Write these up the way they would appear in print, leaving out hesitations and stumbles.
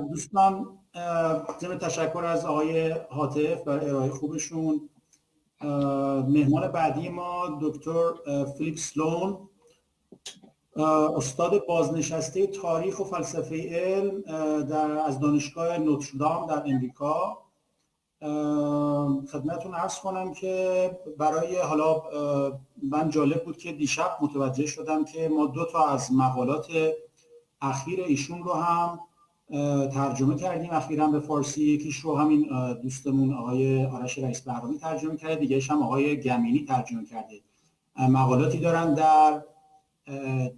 دوستان ضمن تشکر از آقای حاطف برای ارائه خوبشون. مهمان بعدی ما دکتر فیلیپ سلون، استاد بازنشسته تاریخ و فلسفه علم از دانشگاه نوتردام در امریکا. خدمتتون عرض کنم که برای حالا من جالب بود که دیشب متوجه شدم که ما 2 از مقالات اخیر ایشون رو هم ترجمه کردیم اخیراً به فارسی. یکیش رو همین دوستمون آقای آرش رئیس برنامه ترجمه کرده، دیگه‌اش هم آقای گمینی ترجمه کرده. مقالاتی دارن در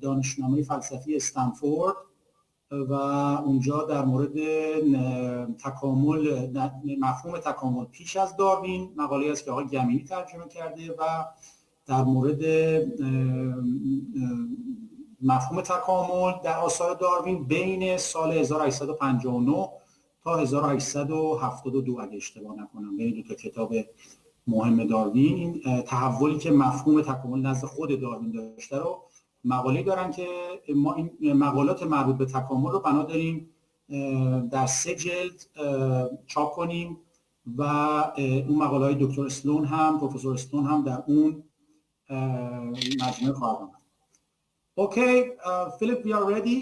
دانشنامه فلسفی استنفورد و اونجا در مورد تکامل، مفهوم تکامل پیش از داروین مقاله است که آقای گمینی ترجمه کرده و در مورد مفهوم تکامل در آثار داروین بین سال 1859 تا 1872 اگه اشتباه نکنم، بین 2 کتاب مهم داروین این تحولی که مفهوم تکامل نزد خود داروین داشته رو مقاله دارن که ما این مقالات مربوط به تکامل رو بنا داریم در 3 جلد چاپ کنیم و اون مقاله های دکتر سلون هم، پروفسور سلون هم در اون مجموعه خواهد آمد. Okay, Philip, we are ready.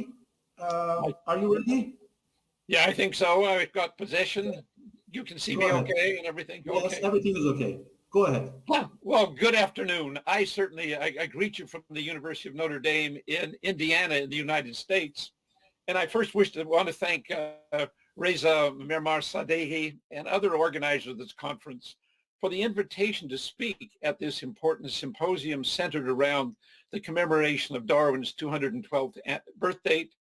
Are you ready? Yeah, I think so. I've got possession. You can see me okay and everything? Yes, okay. Everything is okay. Go ahead. Well, good afternoon. I greet you from the University of Notre Dame in Indiana in the United States. And I first want to thank Reza Mirmar Sadehi and other organizers of this conference for the invitation to speak at this important symposium centered around the commemoration of Darwin's 212th birth date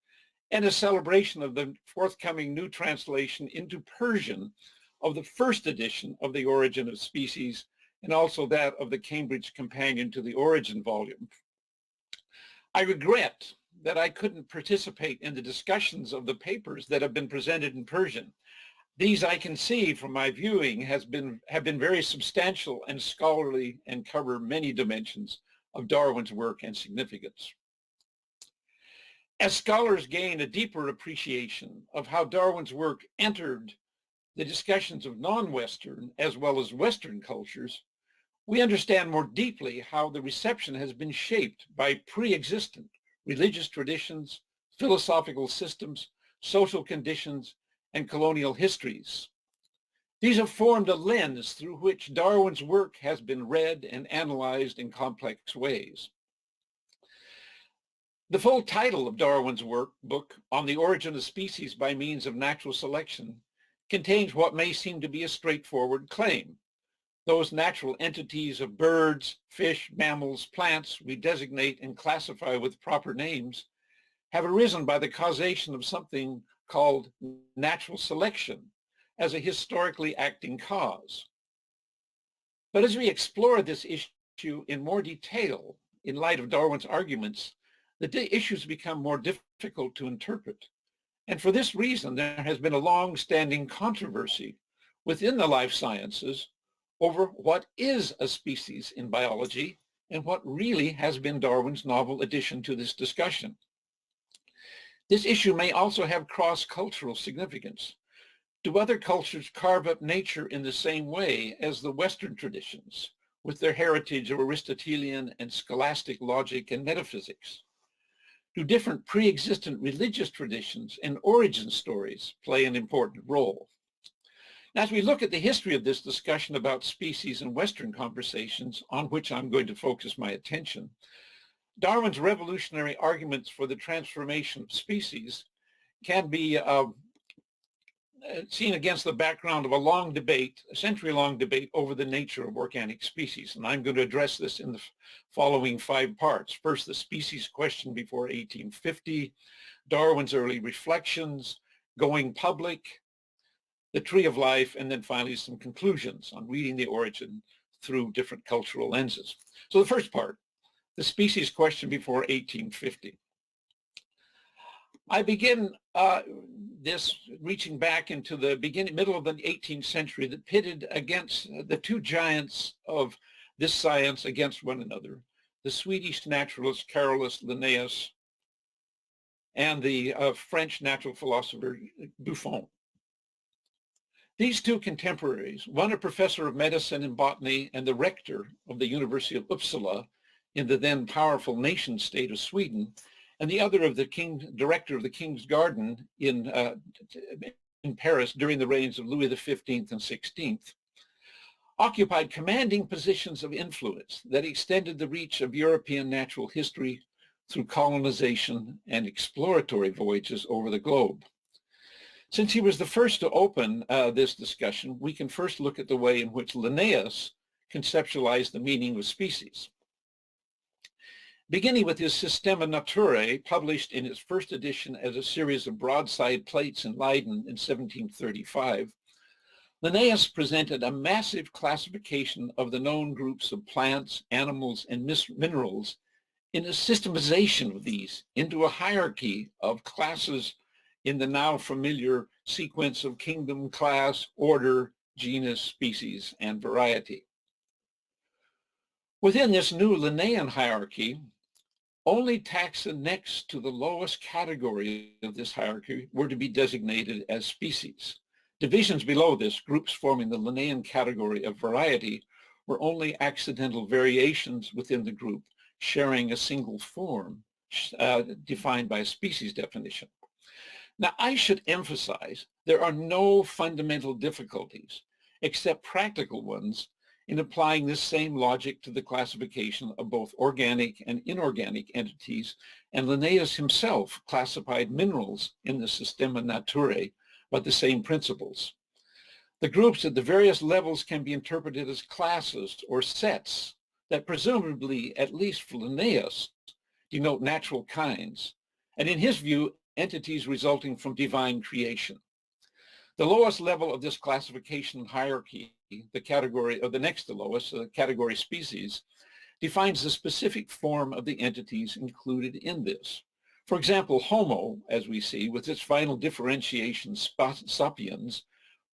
and a celebration of the forthcoming new translation into Persian of the first edition of The Origin of Species and also that of the Cambridge Companion to the Origin volume. I regret that I couldn't participate in the discussions of the papers that have been presented in Persian. These, I can see from my viewing, have been very substantial and scholarly and cover many dimensions of Darwin's work and significance. As scholars gain a deeper appreciation of how Darwin's work entered the discussions of non-Western as well as Western cultures, we understand more deeply how the reception has been shaped by pre-existent religious traditions, philosophical systems, social conditions, and colonial histories. These have formed a lens through which Darwin's work has been read and analyzed in complex ways. The full title of Darwin's book, On the Origin of Species by Means of Natural Selection, contains what may seem to be a straightforward claim. Those natural entities of birds, fish, mammals, plants we designate and classify with proper names have arisen by the causation of something called natural selection as a historically acting cause. But as we explore this issue in more detail in light of Darwin's arguments, the issues become more difficult to interpret. And for this reason, there has been a long-standing controversy within the life sciences over what is a species in biology and what really has been Darwin's novel addition to this discussion. This issue may also have cross-cultural significance. Do other cultures carve up nature in the same way as the Western traditions, with their heritage of Aristotelian and scholastic logic and metaphysics? Do different pre-existent religious traditions and origin stories play an important role? As we look at the history of this discussion about species in Western conversations, on which I'm going to focus my attention, Darwin's revolutionary arguments for the transformation of species can be seen against the background of a long debate, a century-long debate over the nature of organic species. And I'm going to address this in the following 5 parts. First, the species question before 1850, Darwin's early reflections, going public, the tree of life, and then finally some conclusions on reading the origin through different cultural lenses. So the first part, the species question before 1850. I begin this reaching back into the middle of the 18th century that pitted against the 2 giants of this science against one another, the Swedish naturalist Carolus Linnaeus and the French natural philosopher Buffon. These two contemporaries, one a professor of medicine and botany and the rector of the University of Uppsala in the then powerful nation state of Sweden, and the other of the director of the King's Garden in Paris during the reigns of Louis XV and XVI, occupied commanding positions of influence that extended the reach of European natural history through colonization and exploratory voyages over the globe. Since he was the first to open this discussion, we can first look at the way in which Linnaeus conceptualized the meaning of species. Beginning with his Systema Naturae, published in its first edition as a series of broadside plates in Leiden in 1735, Linnaeus presented a massive classification of the known groups of plants, animals, and minerals in a systemization of these into a hierarchy of classes in the now familiar sequence of kingdom, class, order, genus, species, and variety. Within this new Linnaean hierarchy, only taxa next to the lowest category of this hierarchy were to be designated as species. Divisions below this, groups forming the Linnaean category of variety, were only accidental variations within the group, sharing a single form defined by a species definition. Now, I should emphasize there are no fundamental difficulties, except practical ones, in applying this same logic to the classification of both organic and inorganic entities, and Linnaeus himself classified minerals in the Systema Naturae by the same principles. The groups at the various levels can be interpreted as classes or sets that presumably, at least for Linnaeus, denote natural kinds, and in his view, entities resulting from divine creation. The lowest level of this classification hierarchy, the category, or the next to lowest, the category species, defines the specific form of the entities included in this. For example, Homo, as we see, with its final differentiation, sapiens,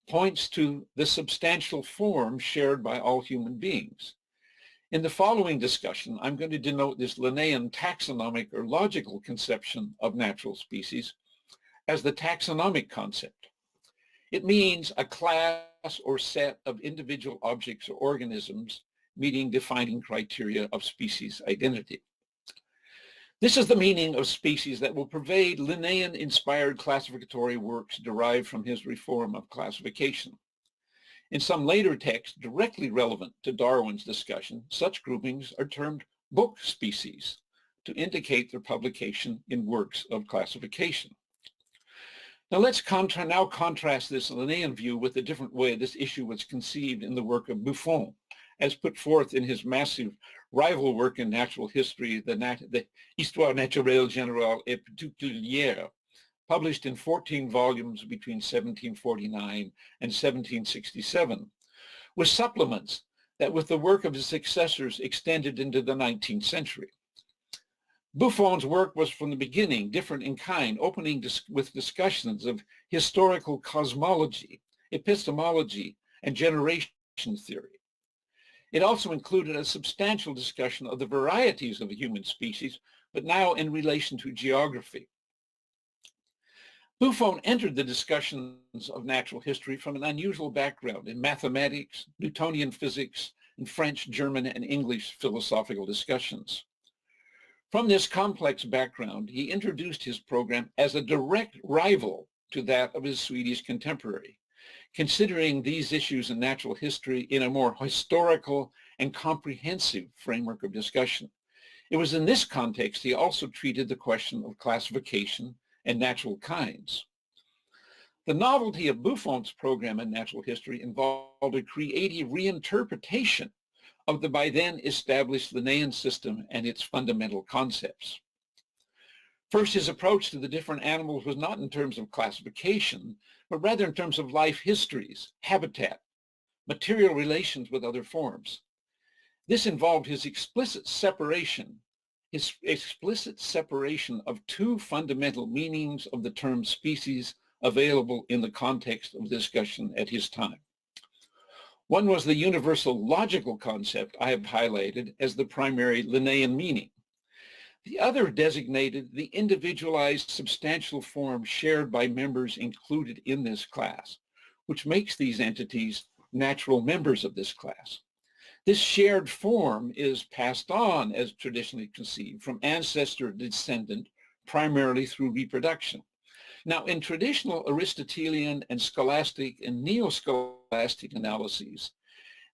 points to the substantial form shared by all human beings. In the following discussion, I'm going to denote this Linnaean taxonomic or logical conception of natural species as the taxonomic concept. It means a class or set of individual objects or organisms meeting defining criteria of species identity. This is the meaning of species that will pervade Linnaean-inspired classificatory works derived from his reform of classification. In some later texts directly relevant to Darwin's discussion, such groupings are termed book species to indicate their publication in works of classification. Now let's contrast this Linnaean view with a different way this issue was conceived in the work of Buffon, as put forth in his massive rival work in natural history, the Histoire naturelle générale et particulière, published in 14 volumes between 1749 and 1767, with supplements that with the work of his successors extended into the 19th century. Buffon's work was from the beginning different in kind, opening with discussions of historical cosmology, epistemology, and generation theory. It also included a substantial discussion of the varieties of the human species, but now in relation to geography. Buffon entered the discussions of natural history from an unusual background in mathematics, Newtonian physics, and French, German, and English philosophical discussions. From this complex background, he introduced his program as a direct rival to that of his Swedish contemporary, considering these issues in natural history in a more historical and comprehensive framework of discussion. It was in this context he also treated the question of classification and natural kinds. The novelty of Buffon's program in natural history involved a creative reinterpretation of the by then established Linnaean system and its fundamental concepts. First, his approach to the different animals was not in terms of classification, but rather in terms of life histories, habitat, material relations with other forms. This involved his explicit separation of two fundamental meanings of the term species available in the context of discussion at his time. One was the universal logical concept I have highlighted as the primary Linnaean meaning. The other designated the individualized substantial form shared by members included in this class, which makes these entities natural members of this class. This shared form is passed on, as traditionally conceived, from ancestor to descendant, primarily through reproduction. Now, in traditional Aristotelian and scholastic and neo-scholastic analyses,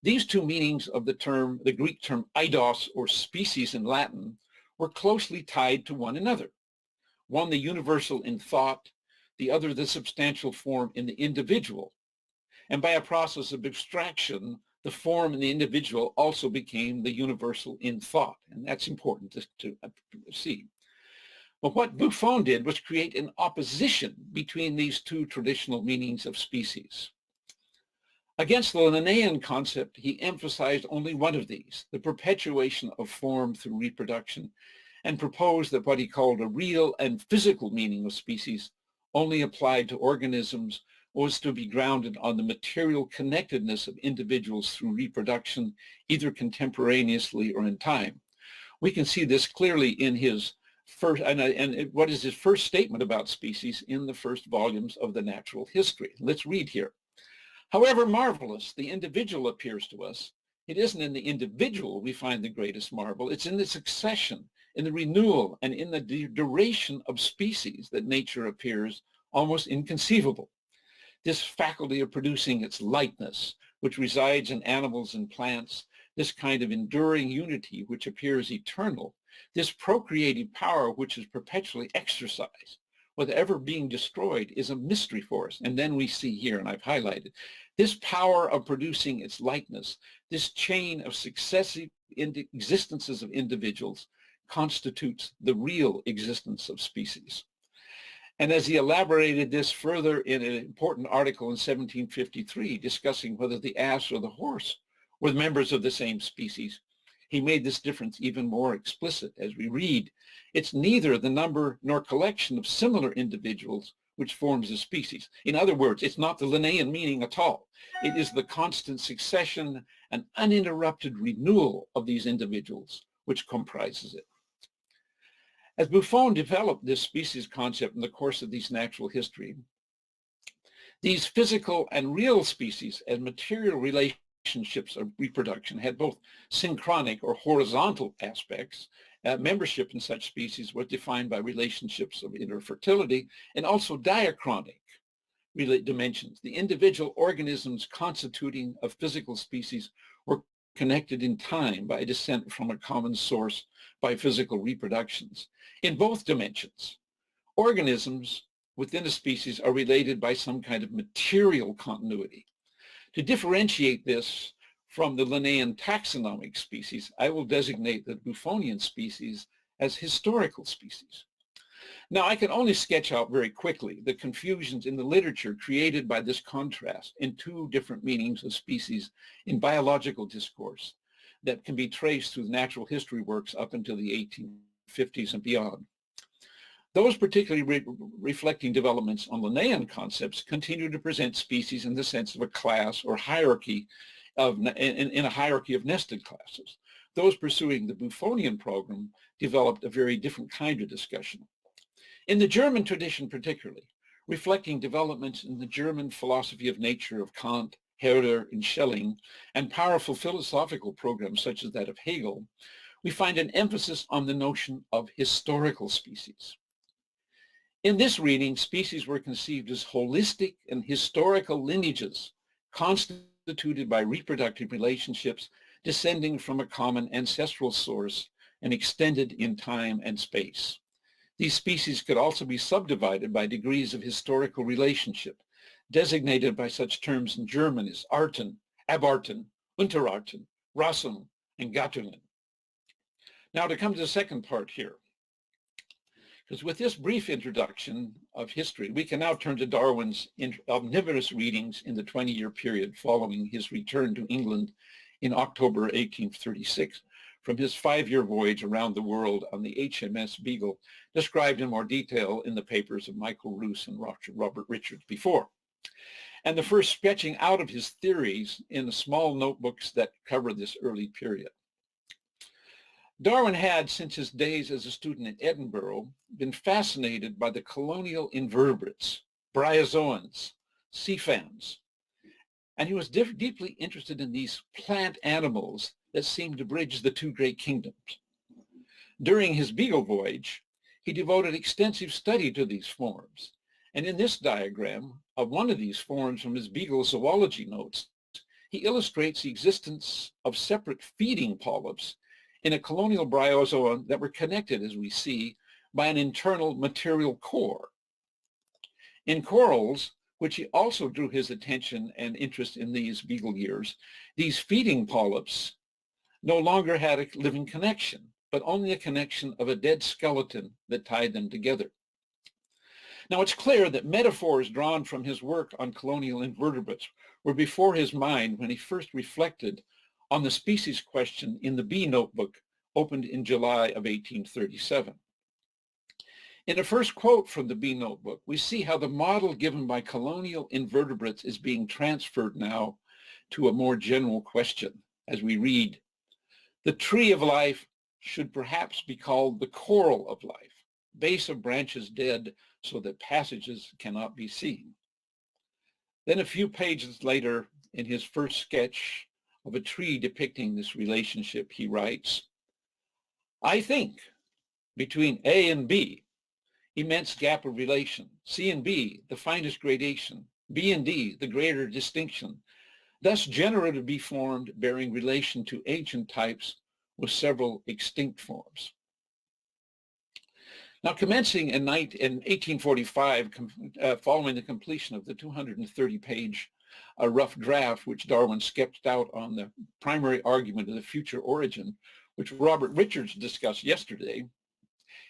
these two meanings of the term, the Greek term eidos, or species in Latin, were closely tied to one another. One, the universal in thought, the other, the substantial form in the individual. And by a process of abstraction, the form in the individual also became the universal in thought. And that's important to see. But what Buffon did was create an opposition between these two traditional meanings of species. Against the Linnaean concept, he emphasized only one of these, the perpetuation of form through reproduction, and proposed that what he called a real and physical meaning of species only applied to organisms was to be grounded on the material connectedness of individuals through reproduction, either contemporaneously or in time. We can see this clearly in his first, what is his first statement about species in the first volumes of the Natural History. Let's read here. However marvelous the individual appears to us, it isn't in the individual we find the greatest marvel. It's in the succession, in the renewal, and in the duration of species that nature appears almost inconceivable. This faculty of producing its likeness, which resides in animals and plants, this kind of enduring unity which appears eternal, this procreative power which is perpetually exercised, without ever being destroyed, is a mystery for us. And then we see here, and I've highlighted, this power of producing its likeness, this chain of successive existences of individuals constitutes the real existence of species. And as he elaborated this further in an important article in 1753 discussing whether the ass or the horse were members of the same species, he made this difference even more explicit as we read. It's neither the number nor collection of similar individuals which forms a species. In other words, it's not the Linnaean meaning at all. It is the constant succession and uninterrupted renewal of these individuals which comprises it. As Buffon developed this species concept in the course of these natural history, these physical and real species and material relationships of reproduction had both synchronic or horizontal aspects. Membership in such species was defined by relationships of interfertility, and also diachronic dimensions. The individual organisms constituting a physical species were connected in time by descent from a common source by physical reproductions. In both dimensions, organisms within a species are related by some kind of material continuity. To differentiate this from the Linnaean taxonomic species, I will designate the Buffonian species as historical species. Now, I can only sketch out very quickly the confusions in the literature created by this contrast in two different meanings of species in biological discourse that can be traced through natural history works up until the 1850s and beyond. Those particularly reflecting developments on Linnaean concepts continue to present species in the sense of a class or hierarchy in a hierarchy of nested classes. Those pursuing the Buffonian program developed a very different kind of discussion. In the German tradition particularly, reflecting developments in the German philosophy of nature of Kant, Herder, and Schelling, and powerful philosophical programs such as that of Hegel, we find an emphasis on the notion of historical species. In this reading, species were conceived as holistic and historical lineages constituted by reproductive relationships descending from a common ancestral source and extended in time and space. These species could also be subdivided by degrees of historical relationship, designated by such terms in German as Arten, Abarten, Unterarten, Rassen, and Gattungen. Now to come to the second part here, because with this brief introduction of history, we can now turn to Darwin's omnivorous readings in the 20-year period following his return to England in October 1836 from his 5-year voyage around the world on the HMS Beagle, described in more detail in the papers of Michael Roos and Robert Richards before. And the first sketching out of his theories in the small notebooks that cover this early period. Darwin had, since his days as a student in Edinburgh, been fascinated by the colonial invertebrates, bryozoans, sea fans, and he was deeply interested in these plant animals that seemed to bridge the two great kingdoms. During his Beagle voyage, he devoted extensive study to these forms, and in this diagram of one of these forms from his Beagle zoology notes, he illustrates the existence of separate feeding polyps in a colonial bryozoan that were connected, as we see, by an internal material core. In corals, which he also drew his attention and interest in these Beagle years, these feeding polyps no longer had a living connection, but only a connection of a dead skeleton that tied them together. Now, it's clear that metaphors drawn from his work on colonial invertebrates were before his mind when he first reflected on the species question in the Bee Notebook, opened in July of 1837. In the first quote from the Bee Notebook, we see how the model given by colonial invertebrates is being transferred now to a more general question as we read, "The tree of life should perhaps be called the coral of life, base of branches dead so that passages cannot be seen." Then a few pages later, in his first sketch of a tree depicting this relationship, he writes, "I think between A and B, immense gap of relation, C and B, the finest gradation, B and D, the greater distinction, thus genera to be formed bearing relation to ancient types with several extinct forms." Now, commencing in 1845, following the completion of the 230-page rough draft, which Darwin sketched out on the primary argument of the future origin, which Robert Richards discussed yesterday,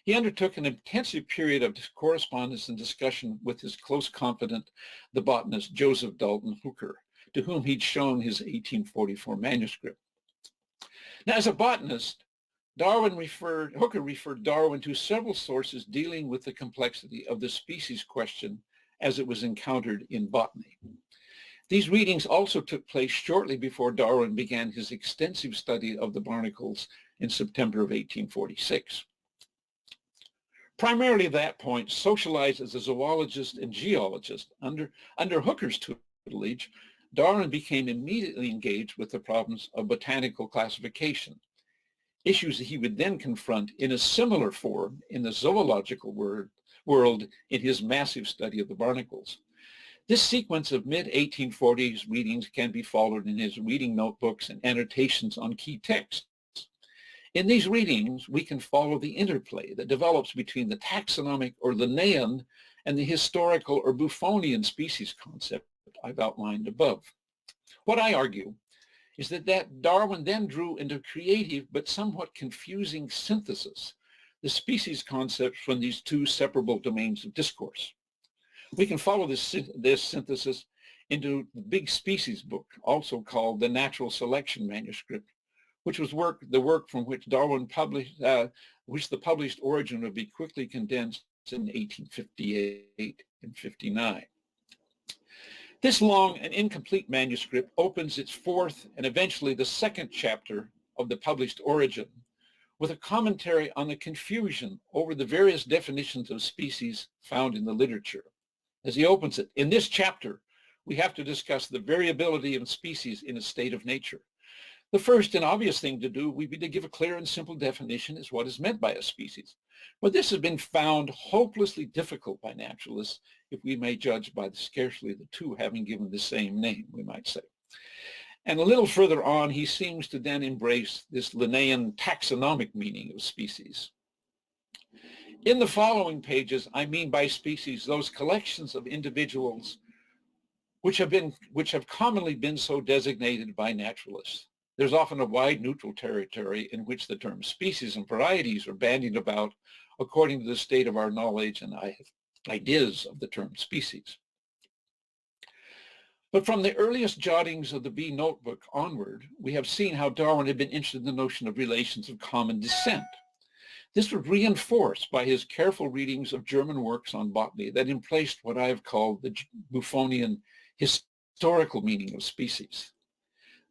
he undertook an intensive period of correspondence and discussion with his close confidant, the botanist Joseph Dalton Hooker, to whom he'd shown his 1844 manuscript. Now, as a botanist, Hooker referred Darwin to several sources dealing with the complexity of the species question as it was encountered in botany. These readings also took place shortly before Darwin began his extensive study of the barnacles in September of 1846. Primarily at that point, socialized as a zoologist and geologist, under Hooker's tutelage, Darwin became immediately engaged with the problems of botanical classification, issues that he would then confront in a similar form in the zoological world in his massive study of the barnacles. This sequence of mid-1840s readings can be followed in his reading notebooks and annotations on key texts. In these readings, we can follow the interplay that develops between the taxonomic or Linnaean and the historical or Buffonian species concept I've outlined above. What I argue is that Darwin then drew into creative but somewhat confusing synthesis the species concepts from these two separable domains of discourse. We can follow this synthesis into the Big Species book, also called the Natural Selection Manuscript, which was the work from which Darwin published, which the published origin would be quickly condensed in 1858 and 59. This long and incomplete manuscript opens its fourth and eventually the second chapter of the published origin with a commentary on the confusion over the various definitions of species found in the literature. As he opens it, "In this chapter, we have to discuss the variability of species in a state of nature. The first and obvious thing to do would be to give a clear and simple definition as what is meant by a species. But this has been found hopelessly difficult by naturalists, if we may judge by scarcely the two having given the same name, we might say." And a little further on, he seems to then embrace this Linnaean taxonomic meaning of species. In the following pages, I mean by species those collections of individuals which have commonly been so designated by naturalists. There's often a wide neutral territory in which the terms species and varieties are bandied about according to the state of our knowledge and ideas of the term species. But from the earliest jottings of the Bee Notebook onward, we have seen how Darwin had been interested in the notion of relations of common descent. This was reinforced by his careful readings of German works on botany that emplaced what I have called the Buffonian historical meaning of species.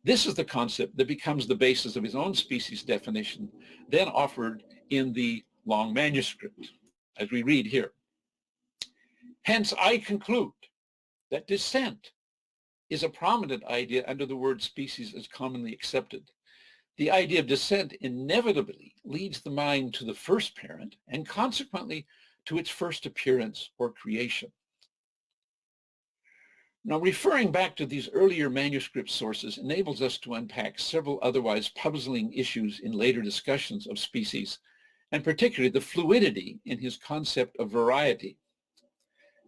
This is the concept that becomes the basis of his own species definition, then offered in the long manuscript, as we read here. Hence, I conclude that descent is a prominent idea under the word species as commonly accepted. The idea of descent inevitably leads the mind to the first parent and consequently to its first appearance or creation. Now, referring back to these earlier manuscript sources enables us to unpack several otherwise puzzling issues in later discussions of species, and particularly the fluidity in his concept of variety.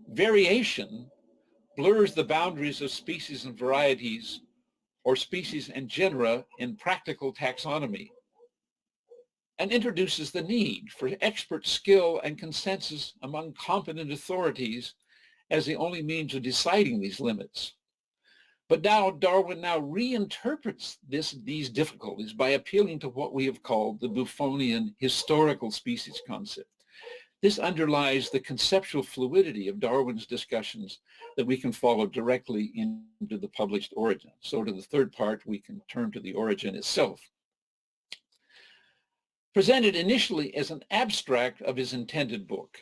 Variation blurs the boundaries of species and varieties, or species and genera in practical taxonomy, and introduces the need for expert skill and consensus among competent authorities as the only means of deciding these limits. But now Darwin reinterprets these difficulties by appealing to what we have called the Buffonian historical species concept. This underlies the conceptual fluidity of Darwin's discussions that we can follow directly into the published Origin. So to the third part, we can turn to the Origin itself. Presented initially as an abstract of his intended book,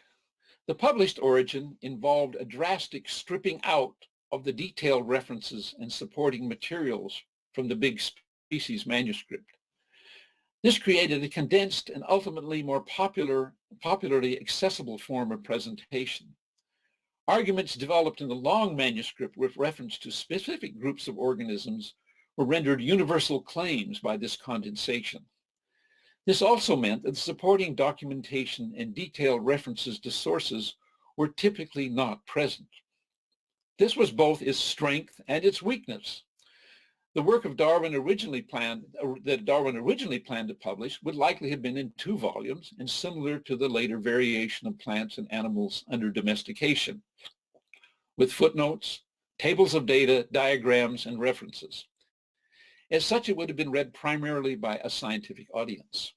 the published Origin involved a drastic stripping out of the detailed references and supporting materials from the big species manuscript. This created a condensed and ultimately more popularly accessible form of presentation. Arguments developed in the long manuscript with reference to specific groups of organisms were rendered universal claims by this condensation. This also meant that the supporting documentation and detailed references to sources were typically not present. This was both its strength and its weakness. The work of Darwin originally planned to publish would likely have been in 2 volumes and similar to the later variation of plants and animals under domestication, with footnotes, tables of data, diagrams, and references. As such, it would have been read primarily by a scientific audience.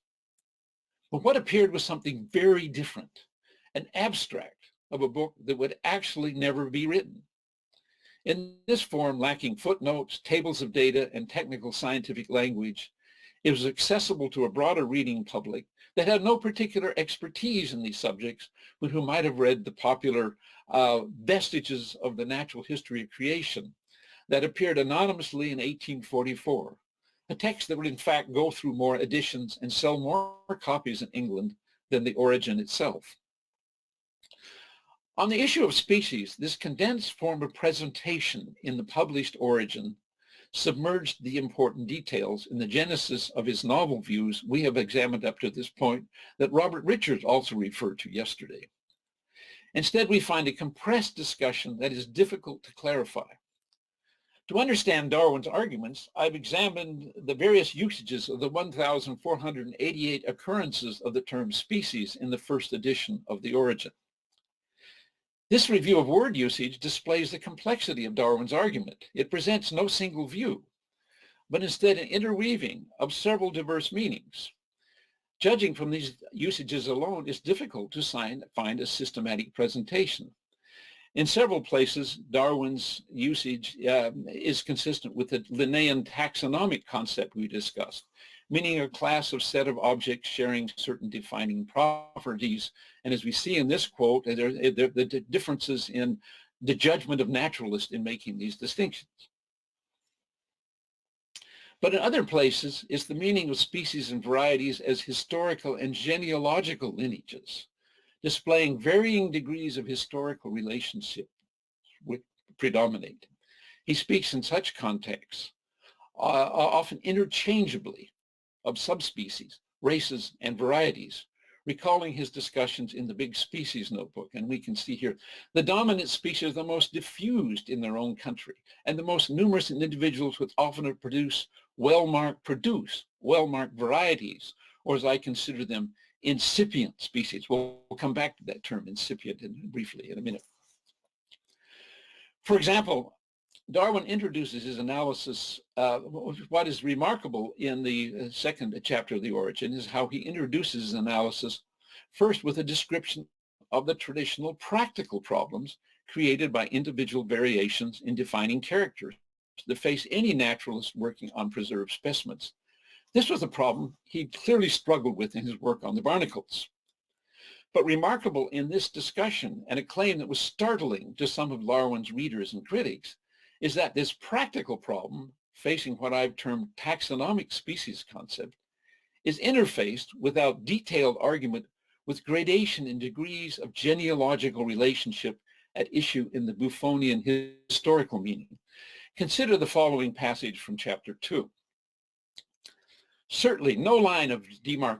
But what appeared was something very different, an abstract of a book that would actually never be written. In this form, lacking footnotes, tables of data, and technical scientific language, it was accessible to a broader reading public that had no particular expertise in these subjects, but who might have read the popular Vestiges of the Natural History of Creation that appeared anonymously in 1844, a text that would in fact go through more editions and sell more copies in England than the Origin itself. On the issue of species, this condensed form of presentation in the published Origin submerged the important details in the genesis of his novel views we have examined up to this point that Robert Richards also referred to yesterday. Instead, we find a compressed discussion that is difficult to clarify. To understand Darwin's arguments, I've examined the various usages of the 1,488 occurrences of the term species in the first edition of the Origin. This review of word usage displays the complexity of Darwin's argument. It presents no single view, but instead an interweaving of several diverse meanings. Judging from these usages alone, it's difficult to find a systematic presentation. In several places, Darwin's usage is consistent with the Linnaean taxonomic concept we discussed, meaning a class of set of objects sharing certain defining properties. And as we see in this quote, the differences in the judgment of naturalists in making these distinctions. But in other places, it's the meaning of species and varieties as historical and genealogical lineages, displaying varying degrees of historical relationship which predominate. He speaks in such contexts, often interchangeably, of subspecies, races, and varieties, recalling his discussions in the Big Species Notebook. And we can see here, the dominant species are the most diffused in their own country, and the most numerous in individuals which often produce well-marked varieties, or as I consider them, incipient species. We'll come back to that term, incipient, briefly in a minute. For example, Darwin introduces his analysis. What is remarkable in the second chapter of The Origin is how he introduces his analysis first with a description of the traditional practical problems created by individual variations in defining characters that face any naturalist working on preserved specimens. This was a problem he clearly struggled with in his work on the barnacles. But remarkable in this discussion, and a claim that was startling to some of Darwin's readers and critics, is that this practical problem, facing what I've termed taxonomic species concept, is interfaced without detailed argument with gradation in degrees of genealogical relationship at issue in the Buffonian historical meaning. Consider the following passage from chapter 2. Certainly, no line of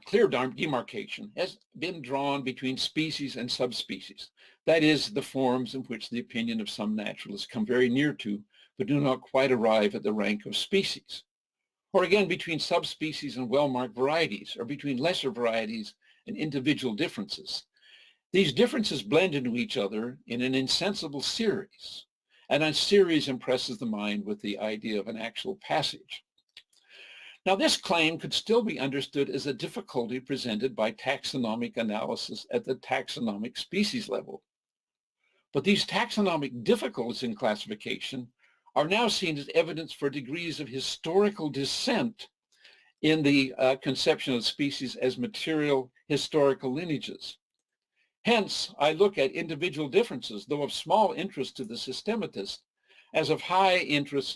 clear demarcation has been drawn between species and subspecies. That is, the forms in which the opinion of some naturalists come very near to, but do not quite arrive at the rank of species. Or again, between subspecies and well-marked varieties, or between lesser varieties and individual differences. These differences blend into each other in an insensible series, and a series impresses the mind with the idea of an actual passage. Now, this claim could still be understood as a difficulty presented by taxonomic analysis at the taxonomic species level. But these taxonomic difficulties in classification are now seen as evidence for degrees of historical descent in the conception of species as material historical lineages. Hence, I look at individual differences, though of small interest to the systematist, as of high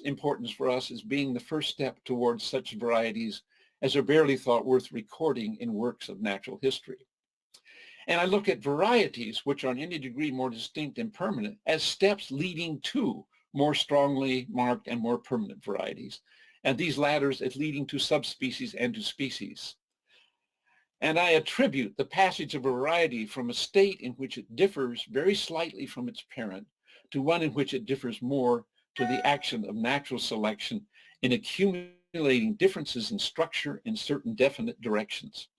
importance for us as being the first step towards such varieties as are barely thought worth recording in works of natural history. And I look at varieties which are in any degree more distinct and permanent as steps leading to more strongly marked and more permanent varieties, and these latters as leading to subspecies and to species. And I attribute the passage of a variety from a state in which it differs very slightly from its parent to one in which it differs more to the action of natural selection in accumulating differences in structure in certain definite directions.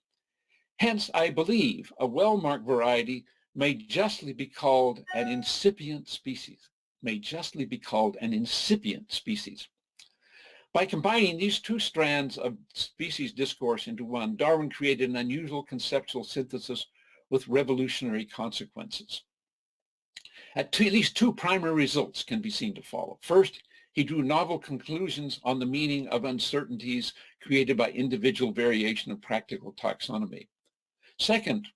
Hence, I believe a well-marked variety may justly be called an incipient species, By combining these two strands of species discourse into one, Darwin created an unusual conceptual synthesis with revolutionary consequences. At least two primary results can be seen to follow. First, he drew novel conclusions on the meaning of uncertainties created by individual variation of practical taxonomy. Second,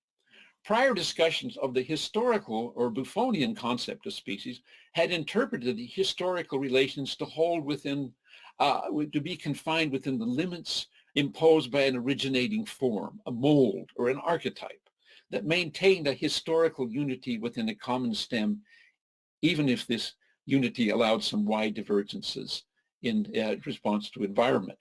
prior discussions of the historical or Buffonian concept of species had interpreted the historical relations to hold within, to be confined within the limits imposed by an originating form, a mold, or an archetype that maintained a historical unity within a common stem, even if this unity allowed some wide divergences in response to environment.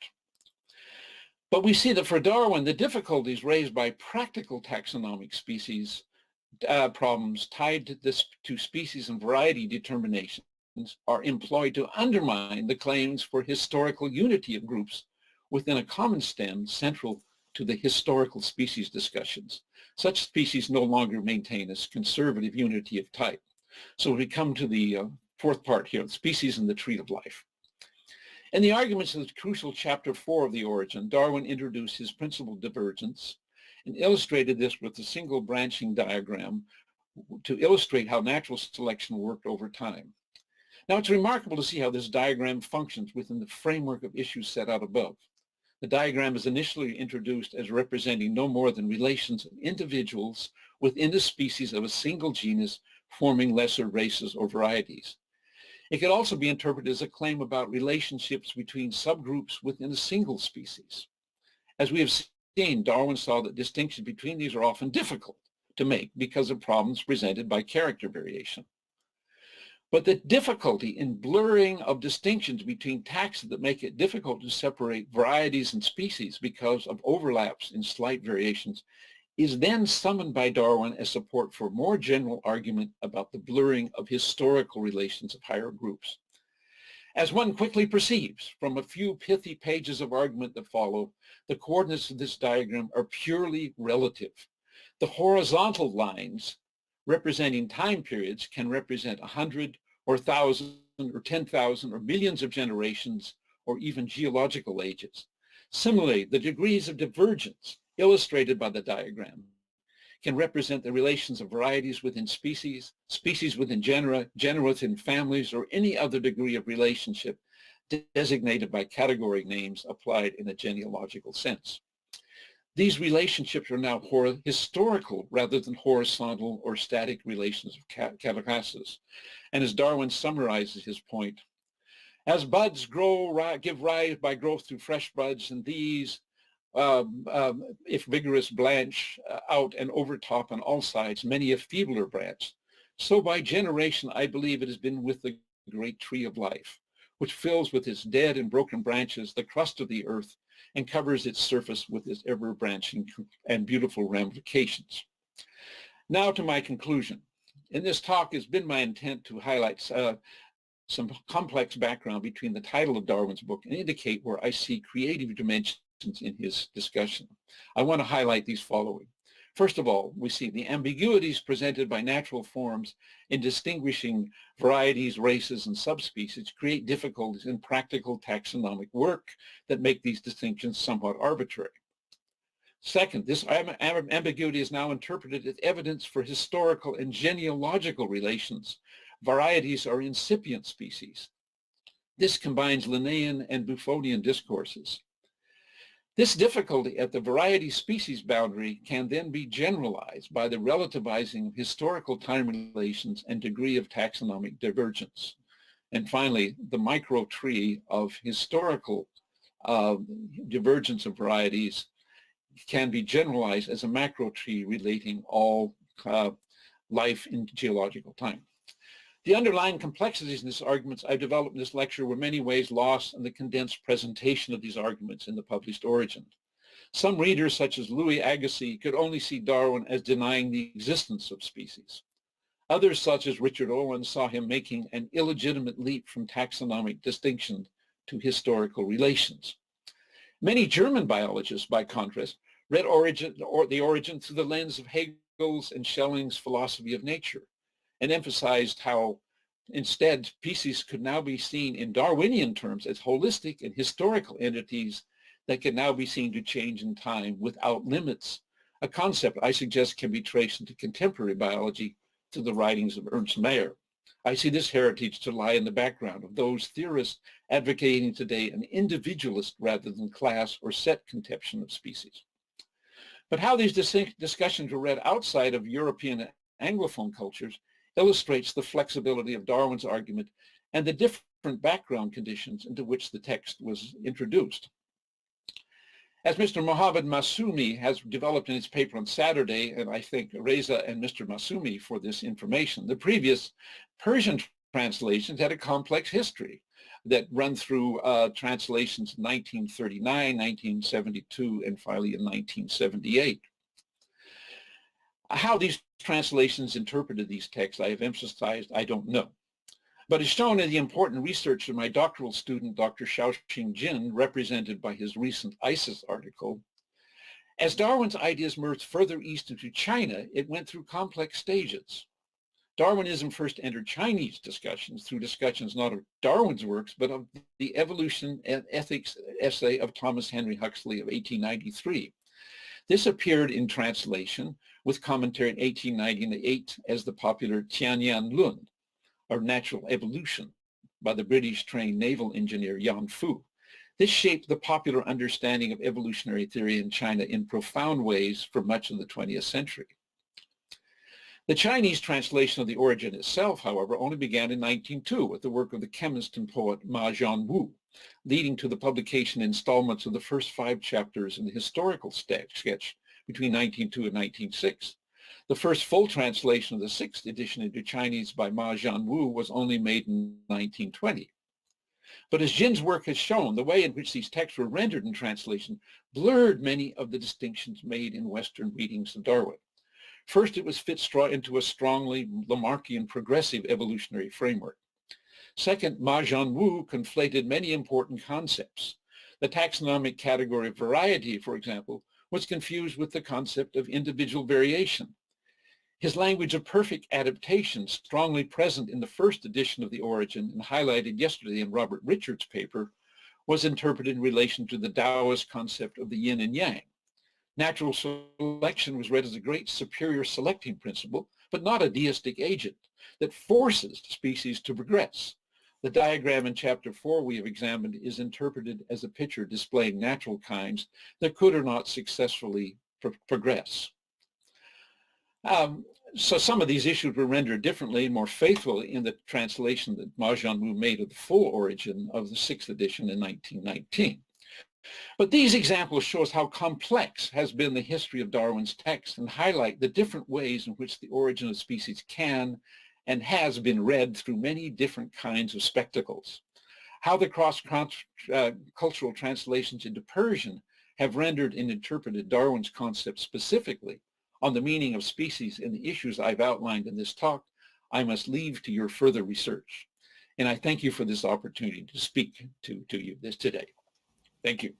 But we see that for Darwin, the difficulties raised by practical taxonomic species problems tied to species and variety determinations are employed to undermine the claims for historical unity of groups within a common stem central to the historical species discussions. Such species no longer maintain a conservative unity of type. So we come to the fourth part here, species and the tree of life. In the arguments of the crucial chapter 4 of the Origin, Darwin introduced his principal divergence and illustrated this with a single branching diagram to illustrate how natural selection worked over time. Now, it's remarkable to see how this diagram functions within the framework of issues set out above. The diagram is initially introduced as representing no more than relations of individuals within a species of a single genus forming lesser races or varieties. It could also be interpreted as a claim about relationships between subgroups within a single species. As we have seen, Darwin saw that distinctions between these are often difficult to make because of problems presented by character variation. But the difficulty in blurring of distinctions between taxa that make it difficult to separate varieties and species because of overlaps in slight variations is then summoned by Darwin as support for more general argument about the blurring of historical relations of higher groups. As one quickly perceives from a few pithy pages of argument that follow, the coordinates of this diagram are purely relative. The horizontal lines representing time periods can represent 100 or 1,000 or 10,000 or millions of generations or even geological ages. Similarly, the degrees of divergence illustrated by the diagram can represent the relations of varieties within species, species within genera, genera within families, or any other degree of relationship designated by category names applied in a genealogical sense. These relationships are now historical rather than horizontal or static relations of classes. And as Darwin summarizes his point, as buds give rise by growth through fresh buds, and these, if vigorous, branch out and overtop on all sides many a feebler branch. So by generation, I believe it has been with the great tree of life, which fills with its dead and broken branches the crust of the earth and covers its surface with its ever-branching and beautiful ramifications. Now to my conclusion. In this talk, it's been my intent to highlight some complex background between the title of Darwin's book and indicate where I see creative dimensions in his discussion. I want to highlight these following. First of all, we see the ambiguities presented by natural forms in distinguishing varieties, races, and subspecies create difficulties in practical taxonomic work that make these distinctions somewhat arbitrary. Second, this ambiguity is now interpreted as evidence for historical and genealogical relations. Varieties are incipient species. This combines Linnaean and Buffonian discourses. This difficulty at the variety-species boundary can then be generalized by the relativizing of historical time relations and degree of taxonomic divergence. And finally, the micro-tree of historical divergence of varieties can be generalized as a macro-tree relating all life in geological time. The underlying complexities in these arguments I've developed in this lecture were in many ways lost in the condensed presentation of these arguments in the published Origin. Some readers, such as Louis Agassiz, could only see Darwin as denying the existence of species. Others, such as Richard Owen, saw him making an illegitimate leap from taxonomic distinction to historical relations. Many German biologists, by contrast, read the Origin through the lens of Hegel's and Schelling's philosophy of nature, and emphasized how instead species could now be seen in Darwinian terms as holistic and historical entities that can now be seen to change in time without limits, a concept I suggest can be traced into contemporary biology through the writings of Ernst Mayr. I see this heritage to lie in the background of those theorists advocating today an individualist rather than class or set conception of species. But how these discussions were read outside of European Anglophone cultures illustrates the flexibility of Darwin's argument and the different background conditions into which the text was introduced. As Mr. Mohammed Massoumi has developed in his paper on Saturday, and I thank Reza and Mr. Massoumi for this information, the previous Persian translations had a complex history that run through translations in 1939, 1972, and finally in 1978. How these translations interpreted these texts, I have emphasized, I don't know. But as shown in the important research of my doctoral student, Dr. Xiaoxing Jin, represented by his recent ISIS article, as Darwin's ideas moved further east into China, it went through complex stages. Darwinism first entered Chinese discussions through discussions not of Darwin's works, but of the evolution and ethics essay of Thomas Henry Huxley of 1893. This appeared in translation with commentary in 1898 as the popular Tianyan Lun, or Natural Evolution, by the British-trained naval engineer Yan Fu. This shaped the popular understanding of evolutionary theory in China in profound ways for much of the 20th century. The Chinese translation of the Origin itself, however, only began in 1902 with the work of the chemist and poet Ma Jianwu, leading to the publication installments of the first 5 chapters in the historical sketch between 1902 and 1906. The first full translation of the 6th edition into Chinese by Ma Jianwu was only made in 1920. But as Jin's work has shown, the way in which these texts were rendered in translation blurred many of the distinctions made in Western readings of Darwin. First, it was fit into a strongly Lamarckian progressive evolutionary framework. Second, Ma Jianwu conflated many important concepts. The taxonomic category of variety, for example, was confused with the concept of individual variation. His language of perfect adaptation, strongly present in the first edition of the Origin and highlighted yesterday in Robert Richards' paper, was interpreted in relation to the Taoist concept of the yin and yang. Natural selection was read as a great superior selecting principle, but not a deistic agent that forces species to progress. The diagram in chapter 4 we have examined is interpreted as a picture displaying natural kinds that could or not successfully progress. So some of these issues were rendered differently and more faithfully in the translation that Ma Jianmu made of the full origin of the 6th edition in 1919. But these examples show us how complex has been the history of Darwin's text and highlight the different ways in which the origin of species can and has been read through many different kinds of spectacles. How the cross-cultural translations into Persian have rendered and interpreted Darwin's concept specifically on the meaning of species and the issues I've outlined in this talk, I must leave to your further research. And I thank you for this opportunity to speak to you today. Thank you.